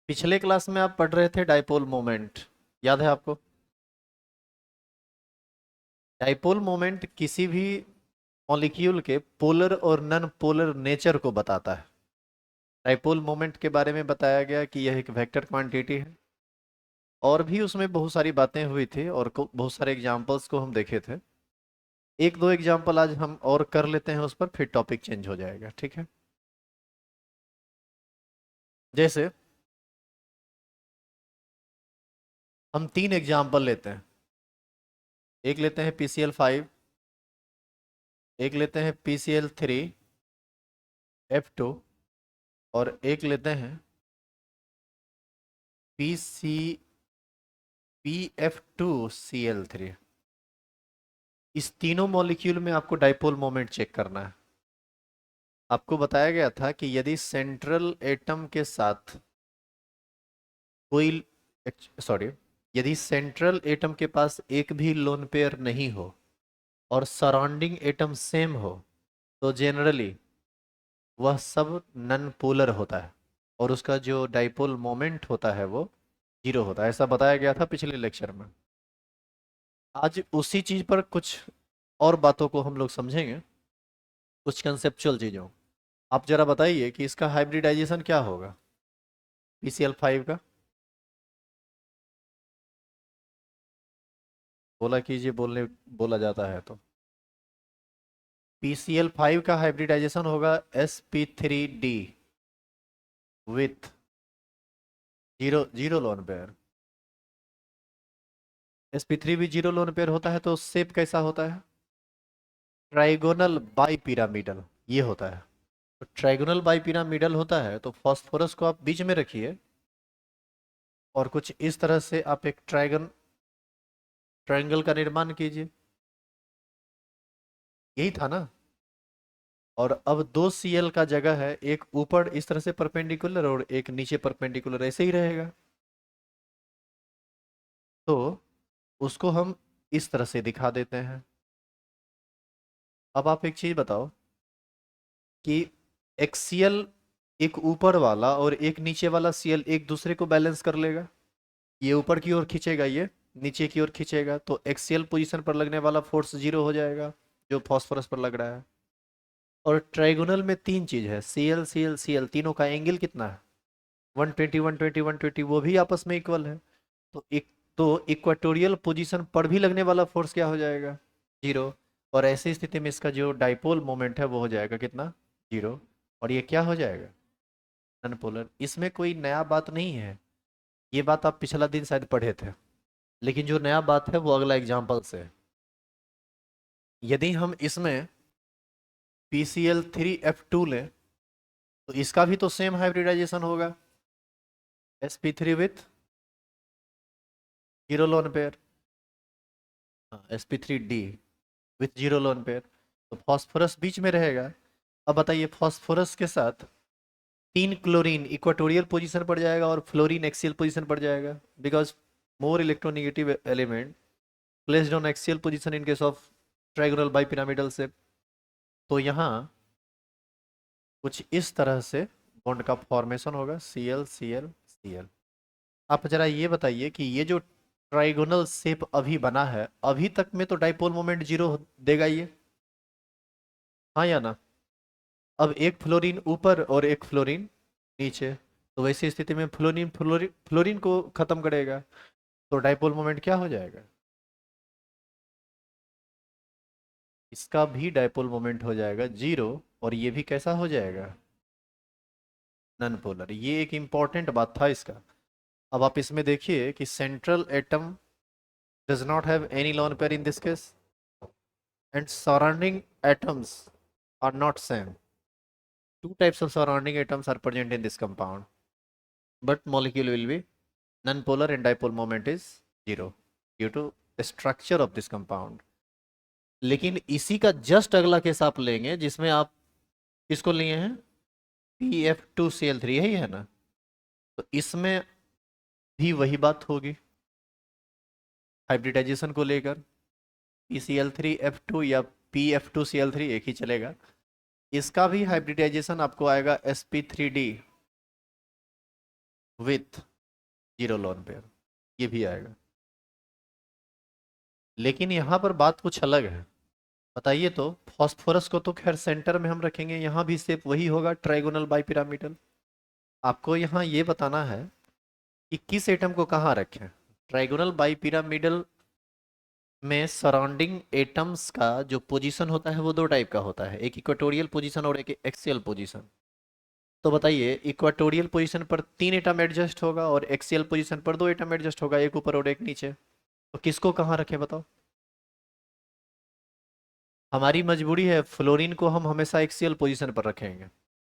पिछले क्लास में आप पढ़ रहे थे डाइपोल मोमेंट। याद है आपको? डाइपोल मोमेंट किसी भी मॉलिक्यूल के पोलर और नॉन पोलर नेचर को बताता है। डाइपोल मोमेंट के बारे में बताया गया कि यह एक वेक्टर क्वांटिटी है, और भी उसमें बहुत सारी बातें हुई थी और बहुत सारे एग्जांपल्स को हम देखे थे। एक दो एग्जांपल आज हम और कर लेते हैं उस पर, फिर टॉपिक चेंज हो जाएगा, ठीक है? जैसे हम तीन एग्जांपल लेते हैं। एक लेते हैं PCl5, एक लेते हैं PCl3F2, और एक लेते हैं PF2Cl3। इस तीनों मॉलिक्यूल में आपको डाइपोल मोमेंट चेक करना है। आपको बताया गया था कि यदि सेंट्रल एटम के साथ कोई, सॉरी, यदि सेंट्रल एटम के पास एक भी लोन पेयर नहीं हो और सराउंडिंग एटम सेम हो, तो जनरली वह सब नन पोलर होता है और उसका जो डाइपोल मोमेंट होता है वो जीरो होता है। ऐसा बताया गया था पिछले लेक्चर में। आज उसी चीज पर कुछ और बातों को हम लोग समझेंगे, कुछ कंसेप्चुअल चीजों। आप जरा बताइए कि इसका हाइब्रिडाइजेशन क्या होगा PCl5 का। बोला कीजिए, बोलने बोला जाता है तो। PCl5 का हाइब्रिडाइजेशन होगा sp3d with zero zero lone pair. sp3 भी जीरो लोन पेयर होता है, तो शेप कैसा होता है? ट्राइगोनल बाई पिरामिडल ये होता है। तो ट्राइगोनल बाई पिरामिडल होता है, तो फास्फोरस को आप बीच में रखिए और कुछ इस तरह से आप एक ट्रायंगल का निर्माण कीजिए। यही था ना? और अब दो Cl का जगह है, एक ऊपर इस तरह से परपेंडिकुलर और एक नीचे परपेंडिकुलर, ऐसे ही रहेगा। तो उसको हम इस तरह से दिखा देते हैं। अब आप एक चीज बताओ कि एक्सियल, एक ऊपर वाला और एक नीचे वाला Cl एक दूसरे को बैलेंस कर लेगा। ये ऊपर की ओर खींचेगा, ये नीचे की ओर खींचेगा, तो एक्सियल पोजीशन पर लगने वाला फोर्स जीरो हो जाएगा जो फॉस्फोरस पर लग रहा है। और ट्राइगोनल में तीन चीज है, Cl तीनों का एंगल कितना है? 120 120 120, वो भी आपस में इक्वल है। तो एक, तो इक्वेटोरियल पोजीशन पर भी लगने वाला फोर्स क्या हो जाएगा? जीरो। और ऐसी स्थिति में इसका जो डाइपोल मोमेंट है वो हो जाएगा कितना? जीरो। और ये क्या हो जाएगा? Non polar. इसमें कोई नया बात नहीं है, ये बात आप पिछला दिन शायद पढ़े थे। लेकिन जो नया बात है वो अगला एग्जाम्पल से है। यदि हम इसमें PCl3F2 लें, तो इसका भी तो सेम हाइब्रिडाइजेशन होगा, sp3 with zero lone pair, sp3d with zero lone pair. तो फॉस्फोरस बीच में रहेगा। अब बताइए, फॉस्फोरस के साथ तीन क्लोरीन इक्वेटोरियल पोजीशन पर जाएगा और फ्लोरीन एक्सियल पोजीशन पर जाएगा, because more electronegative element placed on axial position in case of trigonal bipyramidal से। तो यहाँ कुछ इस तरह से बॉन्ड का फॉर्मेशन होगा, Cl Cl Cl। आप जरा ये बताइए कि ये जो ट्राइगोनल शेप अभी बना है, अभी तक में तो डाइपोल मोमेंट जीरो देगा ये, हाँ या ना? अब एक फ्लोरीन ऊपर और एक फ्लोरीन नीचे, तो वैसी स्थिति में फ्लोरीन फ्लोरीन फ्लोरीन को खत्म करेगा, तो डाइपोल मोमेंट क्या हो जाएगा? इसका भी डाइपोल मोमेंट हो जाएगा जीरो। और ये भी कैसा हो जाएगा? Non polar. ये एक इंपॉर्टेंट बात था इसका। अब आप इसमें देखिए कि central atom does not have any lone pair in this case, and surrounding atoms are not same. Two types of surrounding atoms are present in this compound, but molecule will be non-polar and dipole moment is zero due to the structure of this compound. लेकिन इसी का just अगला case आप लेंगे जिसमें आप किसको लिए हैं? PF2Cl3, यही है ना? तो इसमें भी वही बात होगी हाइब्रिडाइजेशन को लेकर। PCl3F2 या PF2Cl3 एक ही चलेगा। इसका भी हाइब्रिडाइजेशन आपको आएगा sp3d with zero lone pair, ये भी आएगा। लेकिन यहाँ पर बात कुछ अलग है। बताइए तो, फॉस्फोरस को तो खैर सेंटर में हम रखेंगे, यहाँ भी शेप वही होगा, ट्राइगोनल बाइपिरामिडल। आपको यहाँ ये बताना है कि किस एटम को कहाँ रखें। ट्राइगोनल बाइपिरामिडल में सराउंडिंग एटम्स का जो पोजीशन होता है वो दो टाइप का होता है, एक इक्वेटोरियल पोजीशन और एक एक्सियल पोजीशन। तो बताइए, इक्वेटोरियल पोजीशन पर तीन एटम एडजस्ट होगा और एक्सियल पोजीशन पर दो एटम एडजस्ट होगा, एक ऊपर और एक नीचे। तो किसको कहाँ रखें बताओ। हमारी मजबूरी है, फ्लोरीन को हम हमेशा एक्सियल पोजीशन पर रखेंगे।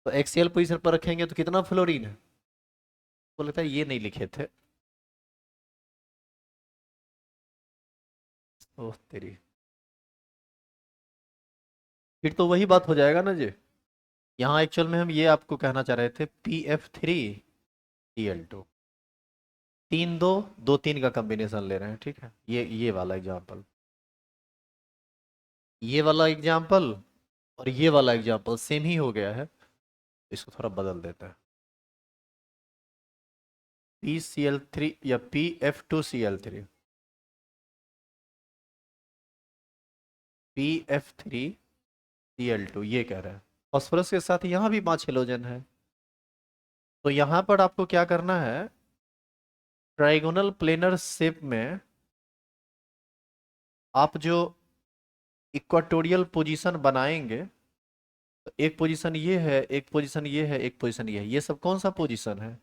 तो एक्सियल पोजीशन पर रखेंगे तो कितना फ्लोरीन है, तो लगता है ये नहीं लिखे थे। ओह तेरी, फिर तो वही बात हो जाएगा ना जी। यहाँ एक्चुअल में हम ये आपको कहना चाह रहे थे, PF3Cl2, तीन दो, दो तीन का कॉम्बिनेशन ले रहे हैं, ठीक है। ये वाला एग्जाम्पल, ये वाला एग्जाम्पल और ये वाला एग्जाम्पल सेम ही हो गया है। इसको थोड़ा बदल देते हैं, PCl3 या PF2Cl3, PF3Cl2 ये कह रहा है। फास्फोरस के साथ यहाँ भी 5 हेलोजन है। तो यहाँ पर आपको क्या करना है, ट्राइगोनल प्लेनर शेप में आप जो इक्वाटोरियल पोजीशन बनाएंगे, तो एक पोजीशन ये है, एक पोजीशन ये है, एक पोजीशन ये है, ये सब कौन सा पोजीशन है,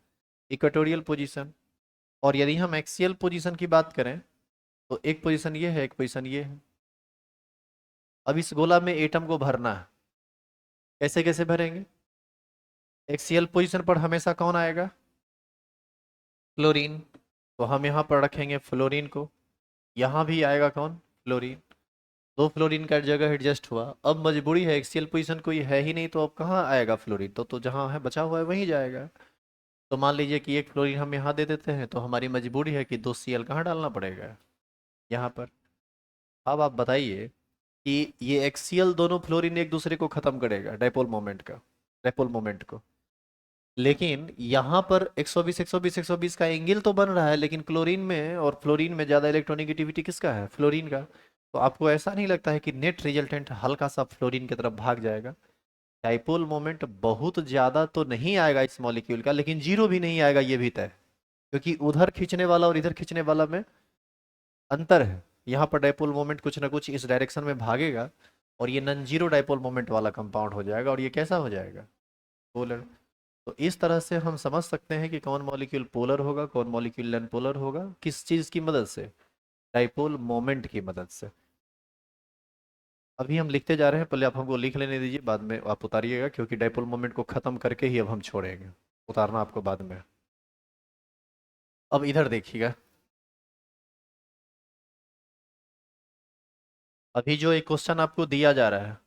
इक्वाटोरियल पोजीशन। और यदि हम एक्सियल पोजीशन की बात करें तो एक पोजीशन ये है, एक पोजीशन ये है। अब इस गोला में एटम को भरना है, कैसे कैसे भरेंगे। एक्सियल पोजीशन पर हमेशा कौन आएगा, फ्लोरीन। तो हम यहाँ पर रखेंगे फ्लोरीन को, यहाँ भी आएगा कौन, फ्लोरीन। दो फ्लोरीन का जगह एडजस्ट हुआ। अब मजबूरी है, एक्सियल पोजीशन कोई है ही नहीं, तो अब कहाँ आएगा फ्लोरीन, तो जहाँ है बचा हुआ है वहीं जाएगा। तो मान लीजिए कि एक फ्लोरीन हम यहाँ दे देते हैं, तो हमारी मजबूरी है कि दो Cl कहाँ डालना पड़ेगा, यहाँ पर। अब आप बताइए कि ये एक्सियल दोनों फ्लोरीन एक दूसरे को खत्म करेगा, डायपोल मोमेंट का, डायपोल मोमेंट को। लेकिन यहाँ पर 120 120 120 का एंगल तो बन रहा है, लेकिन क्लोरीन में और फ्लोरीन में ज़्यादा इलेक्ट्रोनेगेटिविटी किसका है, फ्लोरीन का। तो आपको ऐसा नहीं लगता है कि नेट रिजल्टेंट हल्का सा फ्लोरीन की तरफ भाग जाएगा। डाइपोल मोमेंट बहुत ज़्यादा तो नहीं आएगा इस मॉलिक्यूल का, लेकिन जीरो भी नहीं आएगा ये भी तय, क्योंकि उधर खींचने वाला और इधर खींचने वाला में अंतर है। यहाँ पर डाइपोल मोमेंट कुछ ना कुछ इस डायरेक्शन में भागेगा, और ये नन जीरो डाइपोल मोमेंट वाला कंपाउंड हो जाएगा, और ये कैसा हो जाएगा, पोलर। तो इस तरह से हम समझ सकते हैं कि कौन मॉलिक्यूल पोलर होगा, कौन मॉलिक्यूल नॉन पोलर होगा, किस चीज़ की मदद से, डाइपोल मोमेंट की मदद से। अभी हम लिखते जा रहे हैं, पहले आप हमको लिख लेने दीजिए, बाद में आप उतारिएगा, क्योंकि डाइपोल मोमेंट को ख़त्म करके ही अब हम छोड़ेंगे, उतारना आपको बाद में। अब इधर देखिएगा, अभी जो एक क्वेश्चन आपको दिया जा रहा है,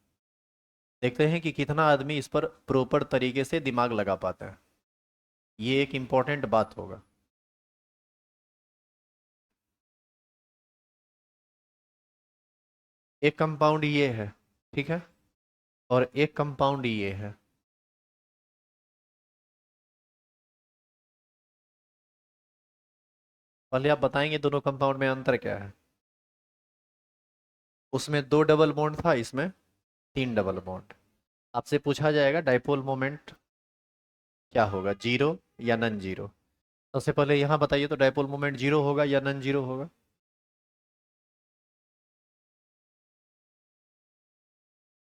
देखते हैं कि कितना आदमी इस पर प्रॉपर तरीके से दिमाग लगा पाता है। ये एक इम्पॉर्टेंट बात होगा। एक कंपाउंड ये है, ठीक है, और एक कंपाउंड ये है। पहले आप बताएंगे दोनों कंपाउंड में अंतर क्या है। उसमें दो डबल बॉन्ड था, इसमें तीन डबल बॉन्ड। आपसे पूछा जाएगा डाइपोल मोमेंट क्या होगा, जीरो या नन जीरो। सबसे पहले यहाँ बताइए तो, डाइपोल मोमेंट जीरो होगा या नन जीरो होगा,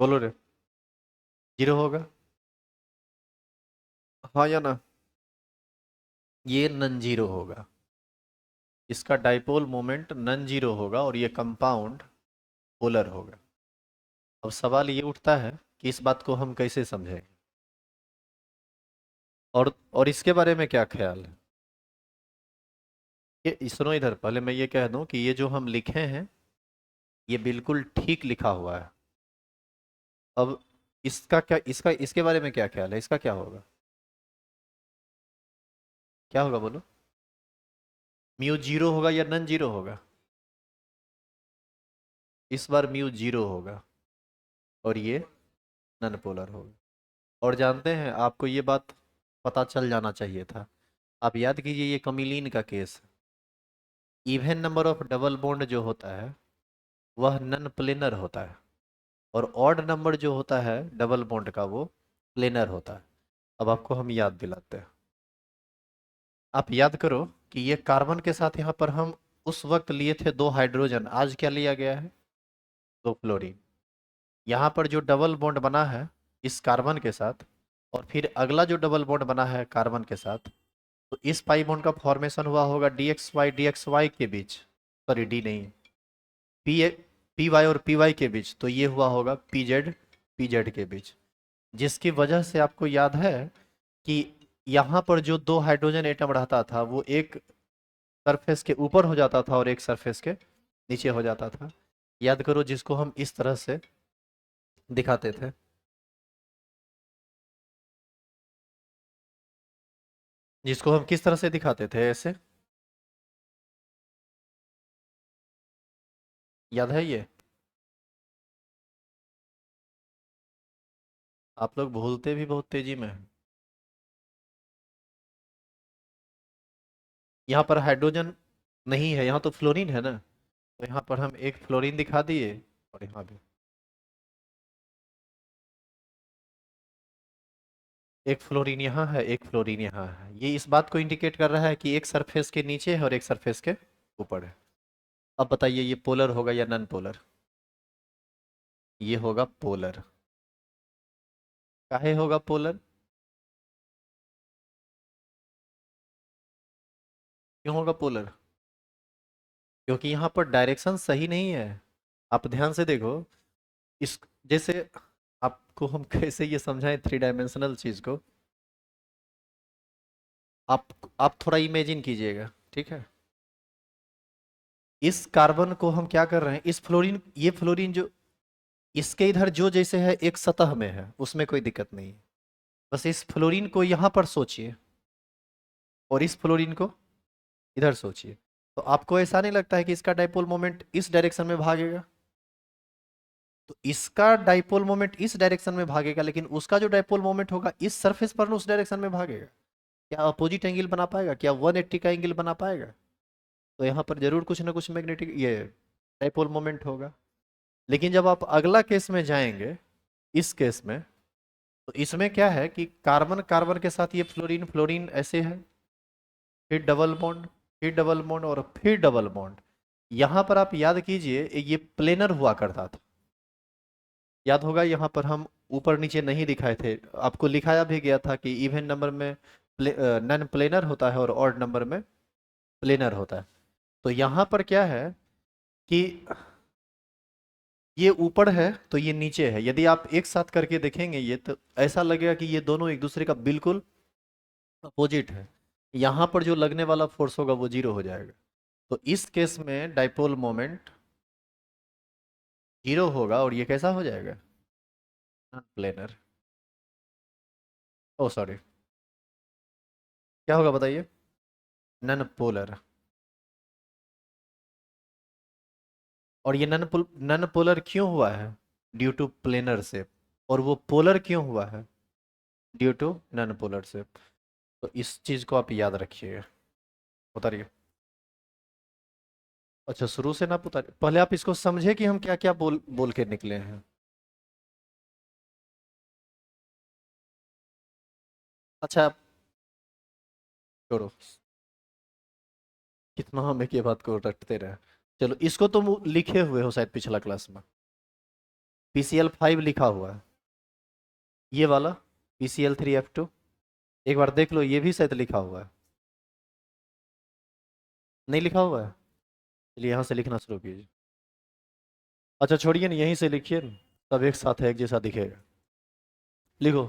बोलो रे। जीरो होगा, हाँ या ना। ये नन जीरो होगा, इसका डाइपोल मोमेंट नन जीरो होगा, और ये कंपाउंड पोलर होगा। अब सवाल ये उठता है कि इस बात को हम कैसे समझें, और इसके बारे में क्या ख्याल है। ये सुनो इधर, पहले मैं ये कह दूं कि ये जो हम लिखे हैं ये बिल्कुल ठीक लिखा हुआ है। अब इसका क्या, इसका इसके बारे में क्या ख्याल है, इसका क्या होगा, क्या होगा बोलो। म्यू जीरो होगा या नन जीरो होगा, इस बार म्यू जीरो होगा, और ये नन पोलर होगा। और जानते हैं, आपको ये बात पता चल जाना चाहिए था, आप याद कीजिए ये कमिलीन का case. Even number of double bond जो होता है वह नन प्लेनर होता है, और ऑड नंबर जो होता है डबल बॉन्ड का वो प्लेनर होता है। अब आपको हम याद दिलाते हैं। आप याद करो कि ये कार्बन के साथ यहाँ पर हम उस वक्त लिए थे दो हाइड्रोजन, आज क्या लिया गया है? दो फ्लोरीन। यहाँ पर जो डबल बॉन्ड बना है इस कार्बन के साथ, और फिर अगला जो डबल बॉन्ड बना है कार्बन के साथ, तो इस पाई बॉन्ड का फॉर्मेशन हुआ होगा डी एक्स वाई के बीच, सॉरी डी नहीं, पी पी वाई और पी वाई के बीच, तो ये हुआ होगा पी जेड के बीच। जिसकी वजह से आपको याद है कि यहाँ पर जो दो हाइड्रोजन एटम रहता था वो एक सरफेस के ऊपर हो जाता था और एक सरफेस के नीचे हो जाता था। याद करो, जिसको हम इस तरह से दिखाते थे। जिसको हम किस तरह से दिखाते थे, ऐसे, याद है ये? आप लोग भूलते भी बहुत तेजी में हैं। यहाँ पर हाइड्रोजन नहीं है, यहाँ तो फ्लोरीन है ना, तो यहाँ पर हम एक फ्लोरीन दिखा दिए, और यहाँ भी एक फ्लोरीन यहाँ है, एक फ्लोरीन यहाँ है। ये इस बात को इंडिकेट कर रहा है कि एक सरफेस के नीचे है और एक सरफेस के ऊपर है। अब बताइए ये पोलर होगा या नॉन पोलर? ये होगा पोलर। काहे होगा पोलर? क्यों होगा पोलर? क्योंकि यहाँ पर डायरेक्शन सही नहीं है। आप ध्यान से देखो, इस जैसे आपको हम कैसे ये समझाएं थ्री डायमेंशनल चीज को। आप आप थोड़ा इमेजिन कीजिएगा, ठीक है? इस कार्बन को हम क्या कर रहे हैं, इस फ्लोरीन, ये फ्लोरीन जो इसके इधर जो जैसे है एक सतह में है, उसमें कोई दिक्कत नहीं है। बस इस फ्लोरीन को यहाँ पर सोचिए और इस फ्लोरीन को इधर सोचिए। तो आपको ऐसा नहीं लगता है कि इसका डाइपोल मोमेंट इस डायरेक्शन में भागेगा? तो इसका डाइपोल मोमेंट इस डायरेक्शन में भागेगा, लेकिन उसका जो डाइपोल मोमेंट होगा इस सरफेस पर उस डायरेक्शन में भागेगा। क्या अपोजिट एंगल बना पाएगा? क्या 180 का एंगल बना पाएगा? तो यहाँ पर जरूर कुछ ना कुछ मैग्नेटिक ये डाइपोल मोमेंट होगा। लेकिन जब आप अगला केस में जाएंगे, इस केस में, तो इसमें क्या है कि कार्बन कार्बन के साथ ये फ्लोरीन फ्लोरीन ऐसे है, फिर डबल बॉन्ड, फिर डबल बॉन्ड और फिर डबल बॉन्ड। यहाँ पर आप याद कीजिए ये प्लेनर हुआ करता था। याद होगा यहाँ पर हम ऊपर नीचे नहीं दिखाए थे, आपको लिखाया भी गया था कि इवन नंबर में नन प्लेनर होता है और ऑड नंबर में प्लेनर होता है। तो यहाँ पर क्या है कि ये ऊपर है तो ये नीचे है। यदि आप एक साथ करके देखेंगे ये, तो ऐसा लगेगा कि ये दोनों एक दूसरे का बिल्कुल अपोजिट है। यहाँ पर जो लगने वाला फोर्स होगा वो जीरो हो जाएगा। तो इस केस में डाइपोल मोमेंट जीरो होगा और ये कैसा हो जाएगा? Non planar. ओ सॉरी, क्या होगा बताइए? Non polar. और ये नन पोलर क्यों हुआ है? Due to planar shape. और वो पोलर क्यों हुआ है? Due to non polar shape. तो इस चीज को आप याद रखिएगा। उतारिए। अच्छा, शुरू से ना उतारिए, पहले आप इसको समझे कि हम क्या क्या बोल बोल के निकले हैं। अच्छा, छोड़ो, कितना हम एक ही बात को रटते रहे। चलो, इसको तुम लिखे हुए हो शायद पिछला क्लास में, PCl5 लिखा हुआ है, ये वाला PCl3F2। एक बार देख लो, ये भी शायद लिखा हुआ है। नहीं लिखा हुआ है? चलिए यहाँ से लिखना शुरू कीजिए। अच्छा छोड़िए ना, यहीं से लिखिए ना, सब एक साथ है, एक जैसा दिखेगा। लिखो।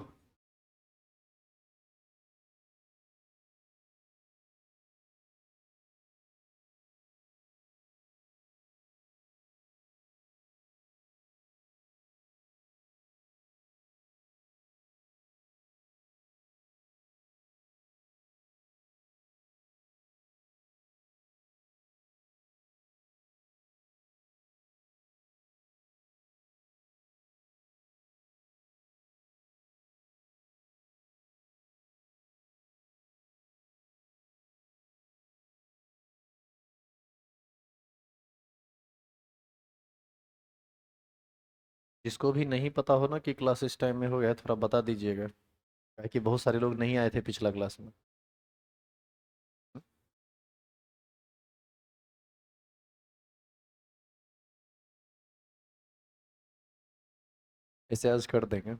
जिसको भी नहीं पता हो ना कि क्लास इस टाइम में हो गया है, थोड़ा बता दीजिएगा, क्या कि बहुत सारे लोग नहीं आए थे पिछला क्लास में। ऐसे आज कर देंगे।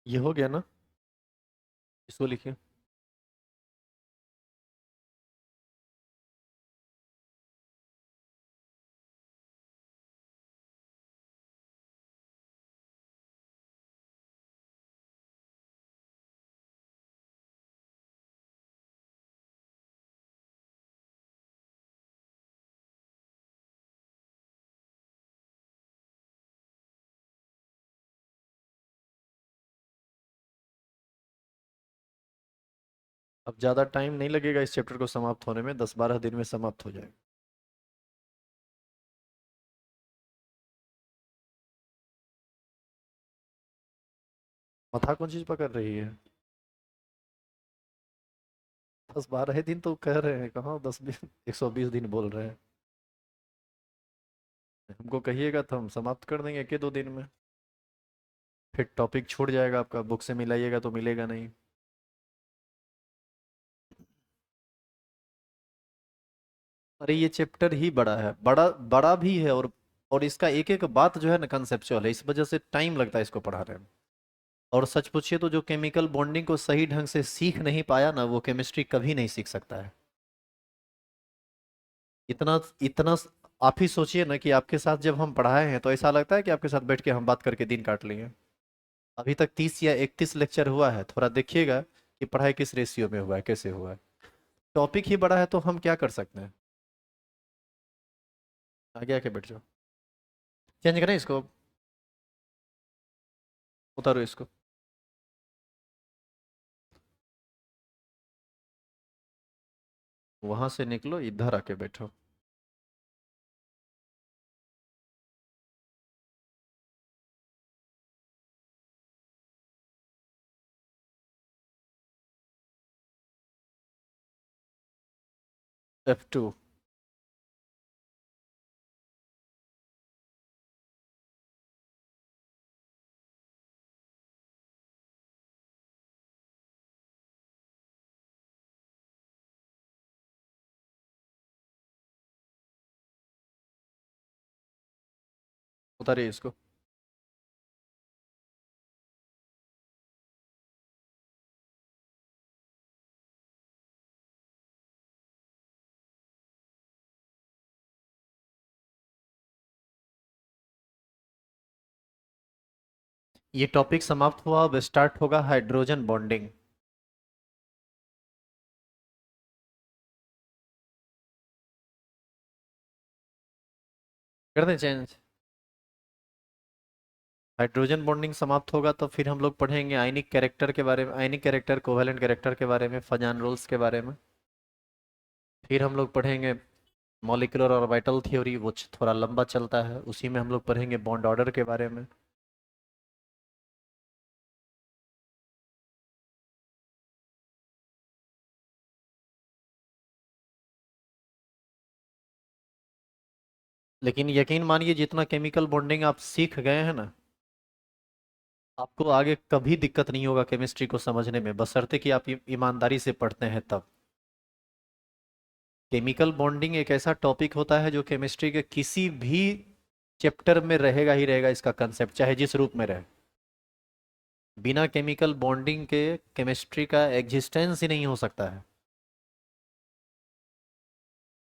ये हो गया ना, इसको लिखिए। अब ज़्यादा टाइम नहीं लगेगा इस चैप्टर को समाप्त होने में, 10-12 दिन में समाप्त हो जाएगा। माथा कौन चीज़ पकड़ रही है? 10-12 दिन तो कह रहे हैं, कहाँ 10-20, 120 दिन बोल रहे हैं। हमको कहिएगा तो हम समाप्त कर देंगे 1-2 दिन में। फिर टॉपिक छूट जाएगा आपका, बुक से मिलाइएगा तो मिलेगा नहीं। अरे ये चैप्टर ही बड़ा है, बड़ा बड़ा भी है, और इसका एक एक बात जो है ना कंसेप्चुअल है, इस वजह से टाइम लगता है इसको पढ़ाने में। और सच पूछिए तो जो केमिकल बॉन्डिंग को सही ढंग से सीख नहीं पाया ना, वो केमिस्ट्री कभी नहीं सीख सकता है। इतना इतना आप ही सोचिए ना कि आपके साथ जब हम पढ़ाए हैं तो ऐसा लगता है कि आपके साथ बैठ के हम बात करके दिन काट लिए। अभी तक 30 या 31 लेक्चर हुआ है, थोड़ा देखिएगा कि पढ़ाई किस रेशियो में हुआ है, कैसे हुआ है। टॉपिक ही बड़ा है तो हम क्या कर सकते हैं। आगे आके बैठ जाओ। चेंज करें इसको, उतारो इसको। वहां से निकलो, इधर आके बैठो। F2। उतारिए इसको। ये टॉपिक समाप्त हुआ, अब स्टार्ट होगा हाइड्रोजन बॉन्डिंग। कर दें चेंज। हाइड्रोजन बॉन्डिंग समाप्त होगा तो फिर हम लोग पढ़ेंगे आयनिक कैरेक्टर के बारे में, आयनिक कैरेक्टर, कोवेलेंट कैरेक्टर के बारे में, फजान रूल्स के बारे में। फिर हम लोग पढ़ेंगे मॉलिक्यूलर ऑर्बिटल थ्योरी, वो थोड़ा लंबा चलता है, उसी में हम लोग पढ़ेंगे बॉन्ड ऑर्डर के बारे में। लेकिन यकीन मानिए जितना केमिकल बॉन्डिंग आप सीख गए हैं ना, आपको आगे कभी दिक्कत नहीं होगा केमिस्ट्री को समझने में, बशर्ते कि आप ईमानदारी से पढ़ते हैं तब। केमिकल बॉन्डिंग एक ऐसा टॉपिक होता है जो केमिस्ट्री के किसी भी चैप्टर में रहेगा ही रहेगा, इसका कंसेप्ट चाहे जिस रूप में रहे। बिना केमिकल बॉन्डिंग के केमिस्ट्री का एग्जिस्टेंस ही नहीं हो सकता है।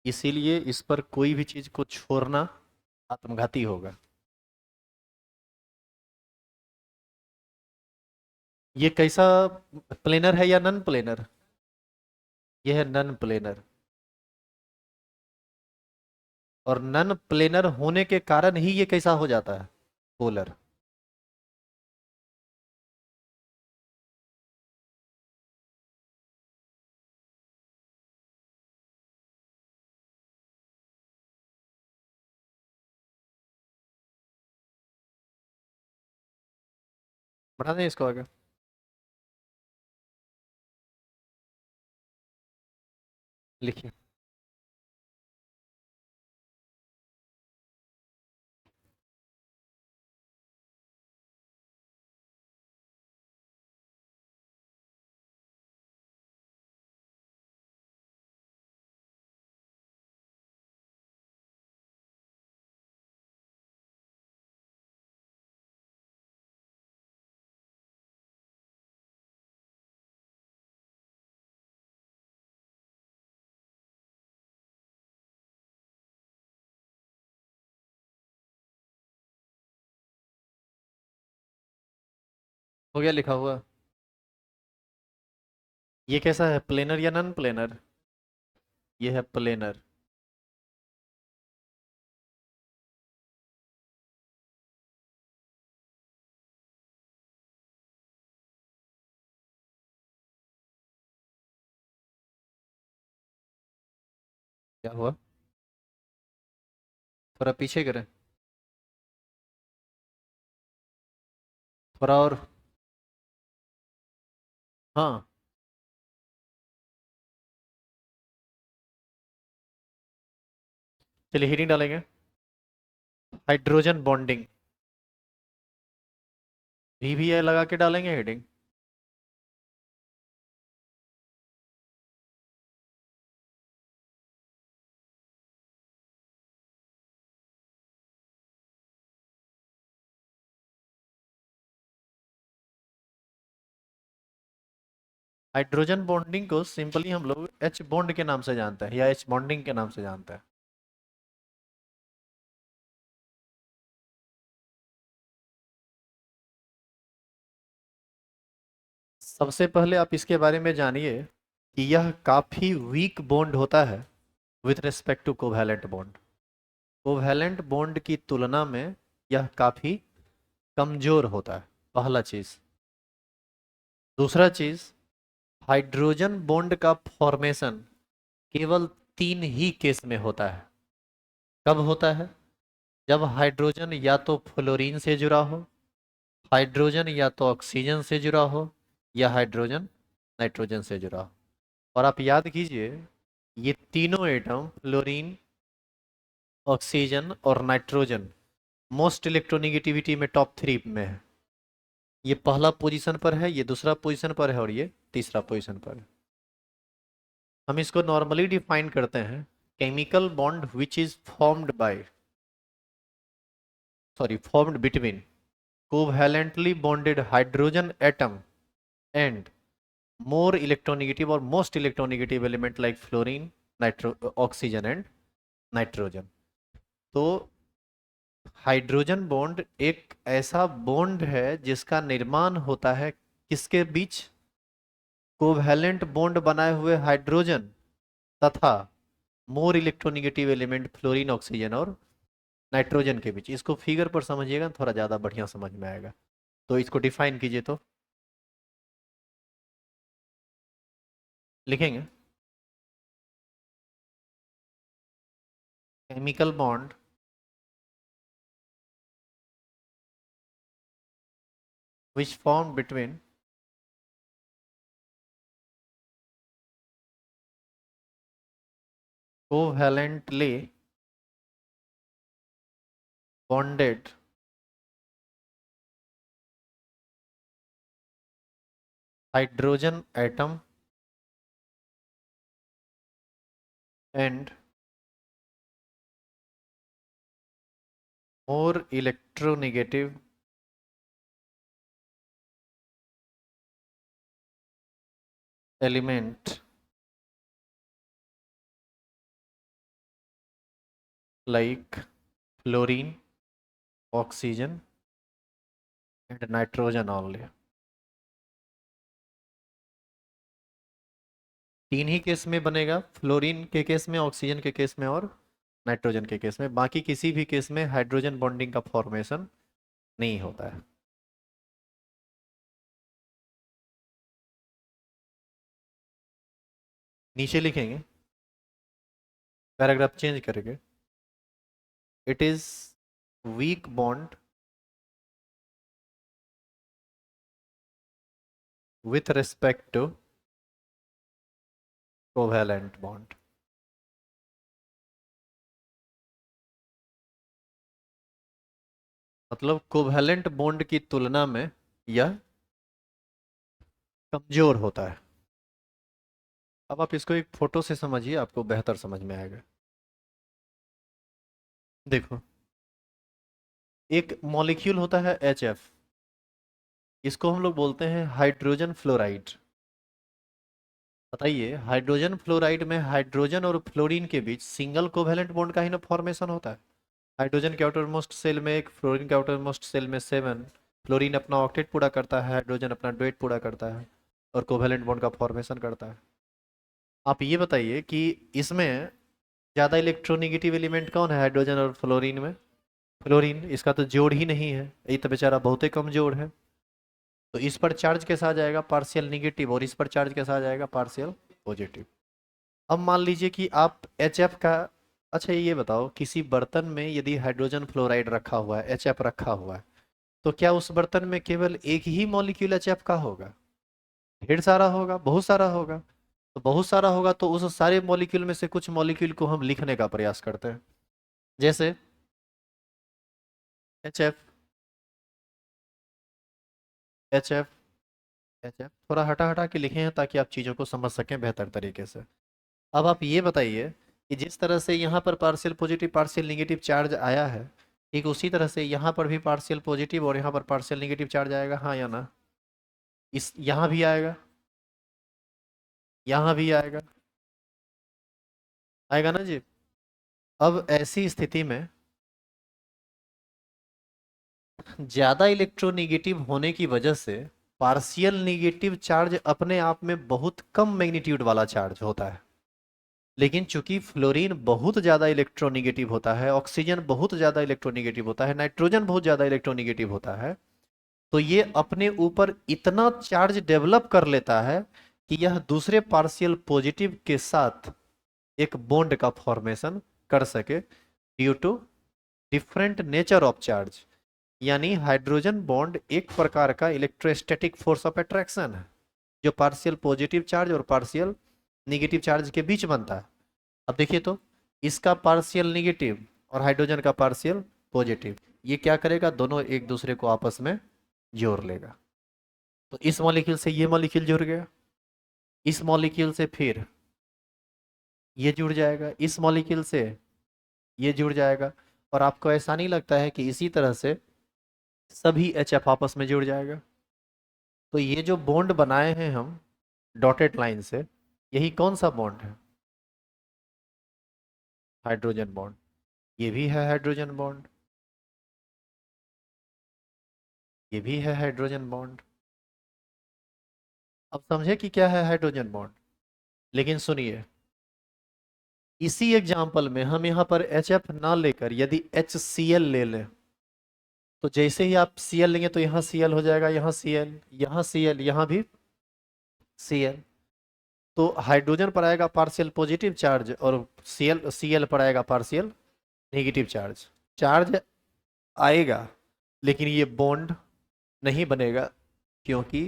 इसीलिए इस पर कोई भी चीज को छोड़ना आत्मघाती होगा। ये कैसा प्लेनर है या नन प्लेनर? ये है नन प्लेनर। और नन प्लेनर होने के कारण ही ये कैसा हो जाता है, पोलर। बढ़ा दें इसको आगे? लिखिए। हो गया लिखा हुआ। ये कैसा है, प्लेनर या नन प्लेनर? ये है प्लेनर। क्या हुआ? थोड़ा पीछे करें, थोड़ा और। हाँ। चलिए हेडिंग डालेंगे, हाइड्रोजन बॉन्डिंग। VVI लगा के डालेंगे हेडिंग। हाइड्रोजन बॉन्डिंग को सिंपली हम लोग एच बॉन्ड के नाम से जानते हैं, या एच बॉन्डिंग के नाम से जानते हैं। सबसे पहले आप इसके बारे में जानिए कि यह काफी वीक बॉन्ड होता है with respect to covalent bond. Covalent bond की तुलना में यह काफी कमजोर होता है, पहला चीज। दूसरा चीज, हाइड्रोजन बॉन्ड का फॉर्मेशन केवल 3 ही केस में होता है। कब होता है? जब हाइड्रोजन या तो फ्लोरीन से जुड़ा हो, हाइड्रोजन या तो ऑक्सीजन से जुड़ा हो, या हाइड्रोजन नाइट्रोजन से जुड़ा हो। और आप याद कीजिए, ये तीनों एटम फ्लोरीन, ऑक्सीजन और नाइट्रोजन मोस्ट इलेक्ट्रोनिगेटिविटी में टॉप 3 में है। ये पहला पोजीशन पर है, ये दूसरा पोजीशन पर है, और ये तीसरा पोजीशन पर है। हम इसको नॉर्मली डिफाइन करते हैं, chemical bond which is formed bye, sorry, formed between covalently bonded hydrogen atom and more electronegative or most electronegative element like fluorine, oxygen and nitrogen. तो हाइड्रोजन बॉन्ड एक ऐसा बॉन्ड है जिसका निर्माण होता है किसके बीच? कोवैलेंट बॉन्ड बनाए हुए हाइड्रोजन तथा more electronegative element fluorine, oxygen और नाइट्रोजन के बीच। इसको फिगर पर समझिएगा, थोड़ा ज़्यादा बढ़िया समझ में आएगा। तो इसको डिफाइन कीजिए, तो लिखेंगे, chemical bond which form between covalently bonded hydrogen atom and more electronegative element like fluorine, oxygen and nitrogen only. तीन ही केस में बनेगा, फ्लोरीन के केस में, ऑक्सीजन के केस में और नाइट्रोजन के केस में। बाकी किसी भी केस में हाइड्रोजन बॉन्डिंग का फॉर्मेशन नहीं होता है। नीचे लिखेंगे, पैराग्राफ चेंज करेंगे। It is weak bond with respect to covalent bond. मतलब कोवैलेंट बॉन्ड की तुलना में यह कमजोर होता है। अब आप इसको एक फोटो से समझिए, आपको बेहतर समझ में आएगा। देखो, एक मॉलिक्यूल होता है HF, इसको हम लोग बोलते हैं हाइड्रोजन फ्लोराइड। बताइए, हाइड्रोजन फ्लोराइड में हाइड्रोजन और फ्लोरीन के बीच सिंगल कोवैलेंट बॉन्ड का ही ना फॉर्मेशन होता है। हाइड्रोजन के आउटर मोस्ट सेल में एक, फ्लोरीन के आउटर मोस्ट सेल में 7। फ्लोरीन अपना ऑक्टेट पूरा करता है, हाइड्रोजन अपना डुएट पूरा करता है और कोवैलेंट बॉन्ड का फॉर्मेशन करता है। आप ये बताइए कि इसमें ज़्यादा इलेक्ट्रोनेगेटिव एलिमेंट कौन है हाइड्रोजन और फ्लोरीन में? फ्लोरीन। इसका तो जोड़ ही नहीं है, ये तो बेचारा बहुत ही कमजोर है। तो इस पर चार्ज कैसा आ जाएगा? Partial negative. और इस पर चार्ज कैसा आ जाएगा? Partial positive. अब मान लीजिए कि आप HF का, अच्छा ये बताओ, किसी बर्तन में यदि हाइड्रोजन फ्लोराइड रखा हुआ है, HF रखा हुआ है, तो क्या उस बर्तन में केवल एक ही मॉलिक्यूल HF का होगा? ढेर सारा होगा, बहुत सारा होगा। तो बहुत सारा होगा तो उस सारे मॉलिक्यूल में से कुछ मॉलिक्यूल को हम लिखने का प्रयास करते हैं। जैसे HF, HF, HF, थोड़ा हटा हटा के लिखे हैं ताकि आप चीज़ों को समझ सकें बेहतर तरीके से। अब आप ये बताइए कि जिस तरह से यहाँ पर partial positive partial negative charge आया है, ठीक उसी तरह से यहाँ पर भी पार्शियल पॉजिटिव और यहाँ पर पार्शियल नेगेटिव चार्ज आएगा, हाँ या ना? इस यहाँ भी आएगा, यहाँ भी आएगा, आएगा ना जी? अब ऐसी स्थिति में ज़्यादा इलेक्ट्रोनेगेटिव होने की वजह से पार्शियल नेगेटिव चार्ज अपने आप में बहुत कम मैग्नीट्यूड वाला चार्ज होता है। लेकिन चूंकि फ्लोरीन बहुत ज़्यादा इलेक्ट्रोनेगेटिव होता है, ऑक्सीजन बहुत ज़्यादा इलेक्ट्रोनेगेटिव होता है, नाइट्रोजन बहुत ज़्यादा इलेक्ट्रोनेगेटिव होता है, तो ये अपने ऊपर इतना चार्ज डेवलप कर लेता है कि यह दूसरे पार्शियल पॉजिटिव के साथ एक बॉन्ड का फॉर्मेशन कर सके, due to different nature of charge. यानी हाइड्रोजन बॉन्ड एक प्रकार का इलेक्ट्रोस्टैटिक फोर्स ऑफ अट्रैक्शन है, जो पार्शियल पॉजिटिव चार्ज और पार्शियल निगेटिव चार्ज के बीच बनता है। अब देखिए तो, इसका पार्शियल निगेटिव और हाइड्रोजन का पार्शियल पॉजिटिव, ये क्या करेगा? दोनों एक दूसरे को आपस में जोड़ लेगा। तो इस मॉलिक्यूल से ये मॉलिक्यूल जुड़ गया, इस मॉलिक्यूल से फिर ये जुड़ जाएगा, इस मॉलिक्यूल से ये जुड़ जाएगा। और आपको ऐसा नहीं लगता है कि इसी तरह से सभी HF आपस में जुड़ जाएगा? तो ये जो बॉन्ड बनाए हैं हम डॉटेड लाइन से, यही कौन सा बॉन्ड है? Hydrogen bond. ये भी है हाइड्रोजन बॉन्ड, ये भी है हाइड्रोजन बॉन्ड। अब समझे कि क्या है हाइड्रोजन बॉन्ड? लेकिन सुनिए, इसी एग्जाम्पल में हम यहाँ पर HF ना लेकर यदि HCl ले लें, तो जैसे ही आप Cl लेंगे तो यहाँ Cl हो जाएगा, यहाँ Cl, यहाँ Cl, यहाँ भी Cl। तो हाइड्रोजन पर आएगा पार्शियल पॉजिटिव चार्ज और Cl पर आएगा पार्शियल नेगेटिव चार्ज। चार्ज आएगा, लेकिन ये बॉन्ड नहीं बनेगा, क्योंकि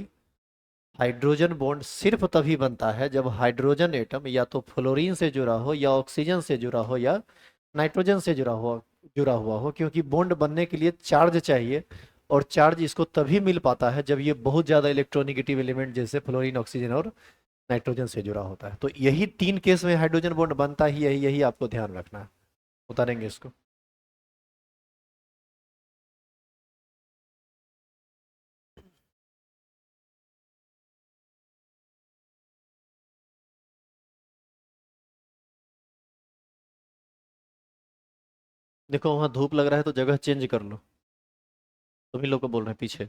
हाइड्रोजन बॉन्ड सिर्फ तभी बनता है जब हाइड्रोजन एटम या तो फ्लोरीन से जुड़ा हो, या ऑक्सीजन से जुड़ा हो, या नाइट्रोजन से जुड़ा हुआ हो, क्योंकि बॉन्ड बनने के लिए चार्ज चाहिए। और चार्ज इसको तभी मिल पाता है जब ये बहुत ज़्यादा इलेक्ट्रोनेगेटिव एलिमेंट जैसे फ्लोरीन, ऑक्सीजन और नाइट्रोजन से जुड़ा होता है। तो यही तीन केस में हाइड्रोजन बॉन्ड बनता ही, यही यही आपको ध्यान रखना है। उतारेंगे इसको। देखो, वहां धूप लग रहा है तो जगह चेंज कर लो, सभी लोग को बोल रहे हैं पीछे।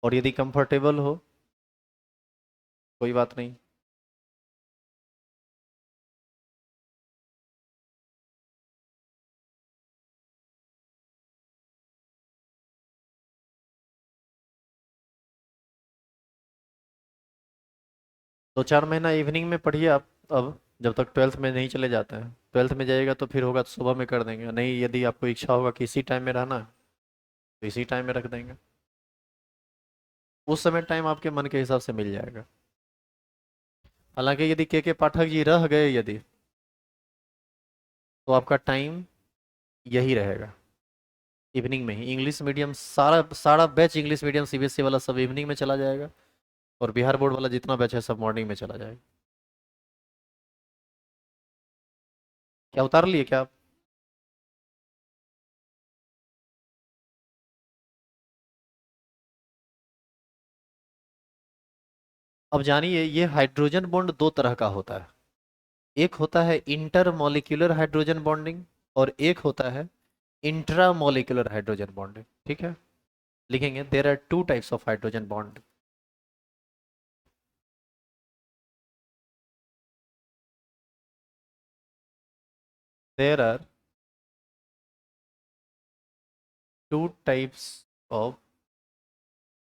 और यदि कंफर्टेबल हो, कोई बात नहीं। 2-4 महीना इवनिंग में पढ़िए आप। अब जब तक ट्वेल्थ में नहीं चले जाते हैं, ट्वेल्थ में जाइएगा तो फिर होगा तो सुबह में कर देंगे, नहीं यदि आपको इच्छा होगा कि इसी टाइम में रहना है तो इसी टाइम में रख देंगे। उस समय टाइम आपके मन के हिसाब से मिल जाएगा। हालांकि यदि के पाठक जी रह गए यदि, तो आपका टाइम यही रहेगा, इवनिंग में ही। इंग्लिश मीडियम सारा सारा बैच इंग्लिश मीडियम सीबीएसई वाला सब इवनिंग में चला जाएगा, और बिहार बोर्ड वाला जितना बैच है सब मॉर्निंग में चला जाएगा। क्या उतार लिए क्या आप? अब जानिए, ये हाइड्रोजन बॉन्ड दो तरह का होता है। एक होता है इंटर मॉलिक्यूलर हाइड्रोजन बॉन्डिंग, और एक होता है इंट्रा मॉलिक्यूलर हाइड्रोजन बॉन्डिंग। ठीक है, लिखेंगे there are two types of hydrogen bond. There are two types of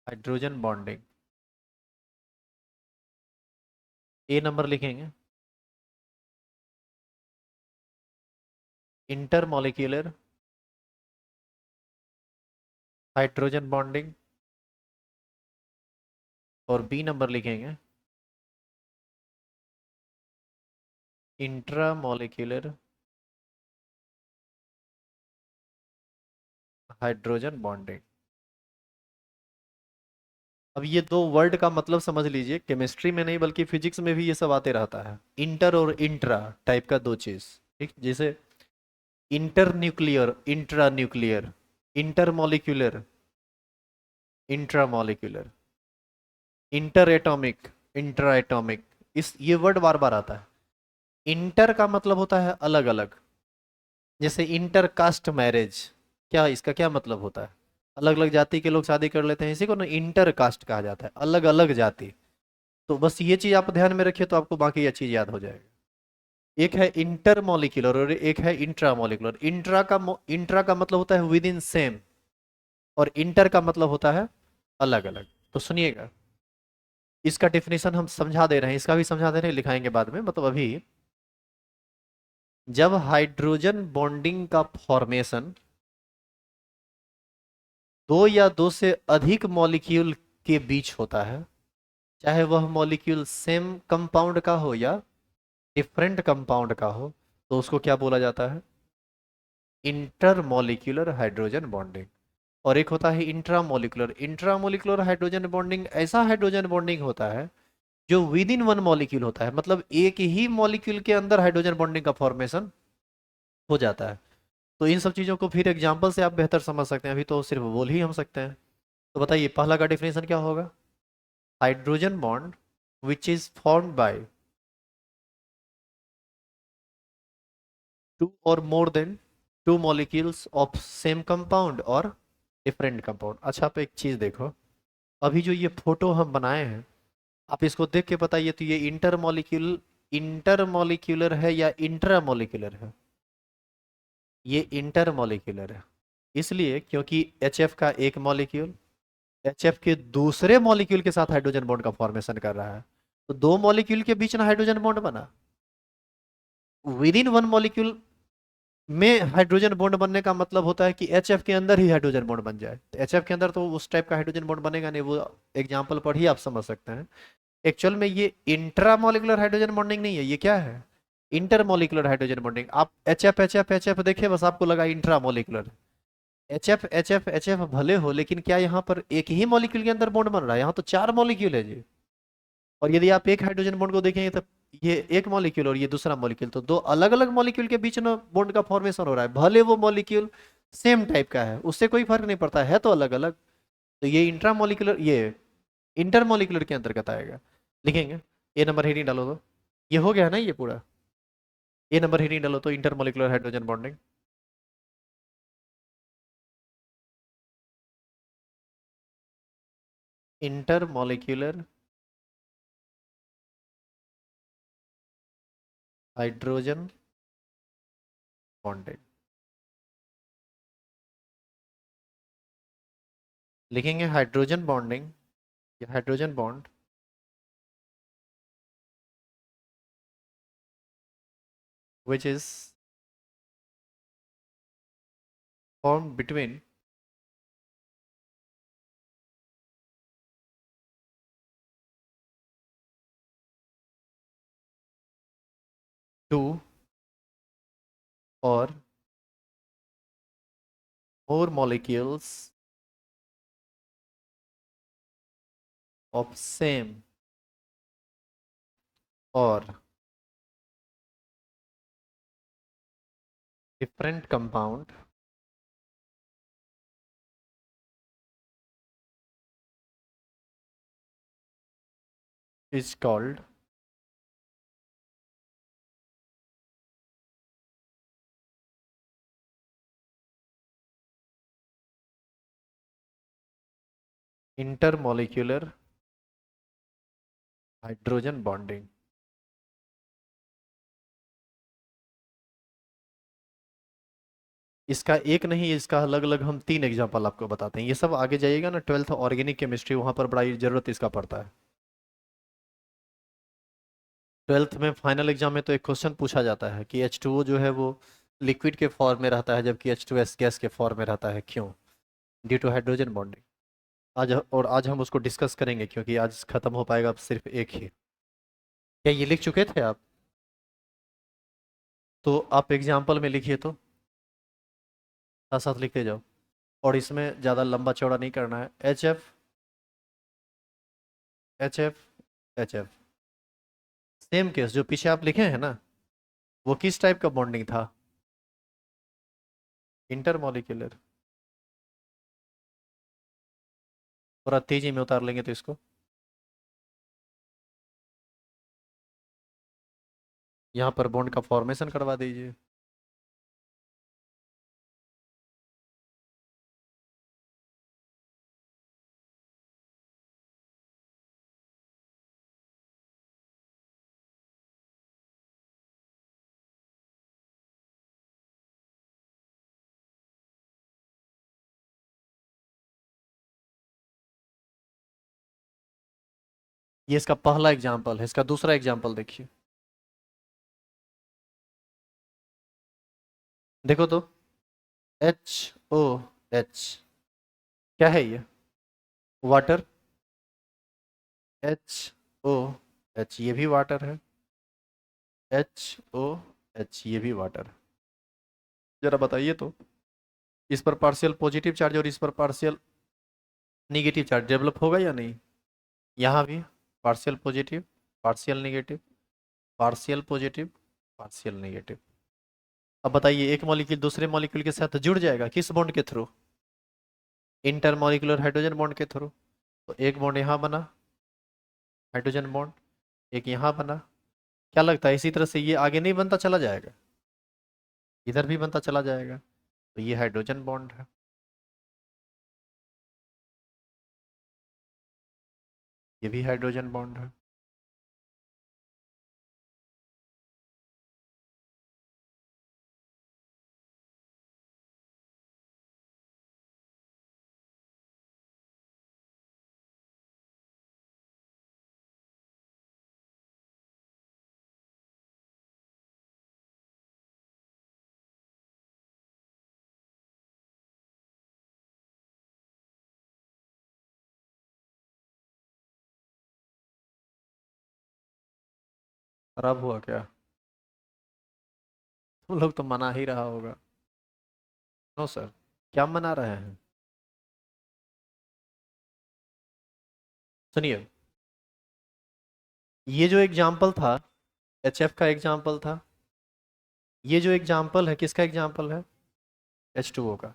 hydrogen bonding. A number लिखेंगे इंटर मॉलिक्यूलर हाइड्रोजन बॉन्डिंग, और बी नंबर लिखेंगे इंट्रा मॉलिक्यूलर हाइड्रोजन बॉन्डिंग। अब ये दो वर्ड का मतलब समझ लीजिए, केमिस्ट्री में नहीं बल्कि फिजिक्स में भी ये सब आते रहता है। इंटर और इंट्रा टाइप का दो चीज। ठीक, जैसे inter nuclear, intra nuclear, inter molecular, intra molecular, inter atomic, intra atomic. इस ये वर्ड बार बार आता है। इंटर का मतलब होता है अलग अलग, जैसे इंटर कास्ट मैरिज। क्या इसका क्या मतलब होता है? अलग अलग जाति के लोग शादी कर लेते हैं, इसी को ना इंटर कास्ट कहा जाता है, अलग अलग जाति। तो बस ये चीज आप ध्यान में रखिए तो आपको बाकी ये चीज याद हो जाएगा। एक है इंटर मॉलिक्यूलर और एक है इंट्रा मॉलिक्यूलर। इंट्रा का मतलब होता है विद इन सेम, और इंटर का मतलब होता है अलग अलग। तो सुनिएगा, इसका डेफिनेशन हम समझा दे रहे हैं, इसका भी समझा दे रहे हैं, लिखाएंगे बाद में। मतलब अभी, जब हाइड्रोजन बॉन्डिंग का फॉर्मेशन दो या दो से अधिक मॉलिक्यूल के बीच होता है, चाहे वह मॉलिक्यूल सेम कंपाउंड का हो या डिफरेंट कंपाउंड का हो, तो उसको क्या बोला जाता है? Intermolecular hydrogen bonding. और एक होता है इंट्रामोलिकुलर। इंट्रामोलिकुलर हाइड्रोजन बॉन्डिंग ऐसा हाइड्रोजन बॉन्डिंग होता है जो विद इन वन मॉलिक्यूल होता है, मतलब एक ही मॉलिक्यूल के अंदर हाइड्रोजन बॉन्डिंग का फॉर्मेशन हो जाता है। तो इन सब चीजों को फिर एग्जांपल से आप बेहतर समझ सकते हैं, अभी तो सिर्फ बोल ही हम सकते हैं। तो बताइए पहला का डिफिनेशन क्या होगा? Hydrogen bond which is formed by two or more than two molecules of same compound or different compound. अच्छा, आप एक चीज देखो, अभी जो ये फोटो हम बनाए हैं, आप इसको देख के बताइए तो ये इंटर मॉलिक्यूलर है या इंट्रा मॉलिक्यूलर है? ये इंटर मॉलिक्यूलर है, इसलिए क्योंकि एच का एक मॉलिक्यूल एच के दूसरे मॉलिक्यूल के साथ हाइड्रोजन बॉन्ड का फॉर्मेशन कर रहा है। तो दो मॉलिक्यूल के बीच ना हाइड्रोजन बॉन्ड बना, विद इन वन मॉलिक्यूल में हाइड्रोजन बॉन्ड बनने का मतलब होता है कि एच के अंदर ही हाइड्रोजन बॉन्ड बन जाए। तो एच के अंदर तो उस टाइप का हाइड्रोजन बॉन्ड बनेगा नहीं, वो एग्जाम्पल पर ही आप समझ सकते हैं। एक्चुअल में ये इंट्रामोलिकुलर हाइड्रोजन बॉन्डिंग नहीं है, ये क्या है? Intermolecular hydrogen bonding. आप एच एफ देखे, बस आपको लगा इंट्रामोलिकुलर। एच एफ भले हो, लेकिन क्या यहाँ पर एक ही मॉलिक्यूल के अंदर बॉन्ड बन रहा है? यहाँ तो चार मॉलिक्यूल है जी। और यदि आप एक हाइड्रोजन बॉन्ड को देखेंगे तो ये एक मॉलिक्यूल और ये दूसरा मॉलिक्यूल, तो दो अलग अलग मॉलिक्यूल के बीच में बॉन्ड का फॉर्मेशन हो रहा है, भले वो मॉलिक्यूल सेम टाइप का है, उससे कोई फर्क नहीं पड़ता है तो अलग अलग। तो ये इंट्रामोलिकुलर, ये इंटरमोलिकुलर के अंतर्गत आएगा। लिखेंगे, ए नंबर हेडिंग डालो तो। ये हो गया ना ये पूरा? ए नंबर हेडिंग डालो तो intermolecular hydrogen bonding. Intermolecular hydrogen bonding. लिखेंगे हाइड्रोजन बॉन्डिंग या hydrogen bond which is formed between two or more molecules of same or different compound is called intermolecular hydrogen bonding. इसका एक नहीं, इसका अलग अलग हम तीन एग्जांपल आपको बताते हैं। ये सब आगे जाइएगा ना 12th ऑर्गेनिक केमिस्ट्री, वहां पर बड़ा जरूरत इसका पड़ता है। 12th में फाइनल एग्जाम में तो एक क्वेश्चन पूछा जाता है कि H2O जो है वो लिक्विड के फॉर्म में रहता है जबकि H2S गैस के फॉर्म में रहता है, क्यों? Due to hydrogen bonding. आज हम उसको डिस्कस करेंगे क्योंकि आज खत्म हो पाएगा अब सिर्फ एक ही। क्या ये लिख चुके थे आप? तो आप एग्जाम्पल में लिखिए, तो साथ साथ लिखते जाओ, और इसमें ज़्यादा लंबा चौड़ा नहीं करना है। HF HF HF, same case जो पीछे आप लिखे हैं ना, वो किस टाइप का बॉन्डिंग था? इंटरमॉलिक्यूलर। थोड़ा तेजी में उतार लेंगे तो इसको, यहाँ पर बॉन्ड का फॉर्मेशन करवा दीजिए। ये इसका पहला एग्जाम्पल है, इसका दूसरा एग्जाम्पल देखिए। देखो तो, HOH, क्या है ये? वाटर। HOH, ये भी वाटर है। HOH, ये भी वाटर है। जरा बताइए तो, इस पर पार्शियल पॉजिटिव चार्ज और इस पर पार्शियल निगेटिव चार्ज डेवलप होगा या नहीं? यहाँ भी partial positive, partial negative, partial positive, partial negative. अब बताइए, एक मॉलिक्यूल दूसरे मॉलिक्यूल के साथ जुड़ जाएगा किस बॉन्ड के थ्रू? इंटरमॉलिक्यूलर हाइड्रोजन बॉन्ड के थ्रू। तो एक बॉन्ड यहाँ बना, हाइड्रोजन बॉन्ड, एक यहाँ बना। क्या लगता है इसी तरह से ये आगे नहीं बनता चला जाएगा? इधर भी बनता चला जाएगा। तो ये हाइड्रोजन बॉन्ड है, ये भी हाइड्रोजन बॉन्ड है। खराब हुआ क्या? तुम लोग तो मना ही रहा होगा। नो सर, क्या मना रहे हैं? सुनिए, ये जो एग्जाम्पल था HF का एग्जाम्पल था, ये जो एग्जाम्पल है किसका एग्जाम्पल है? H2O का।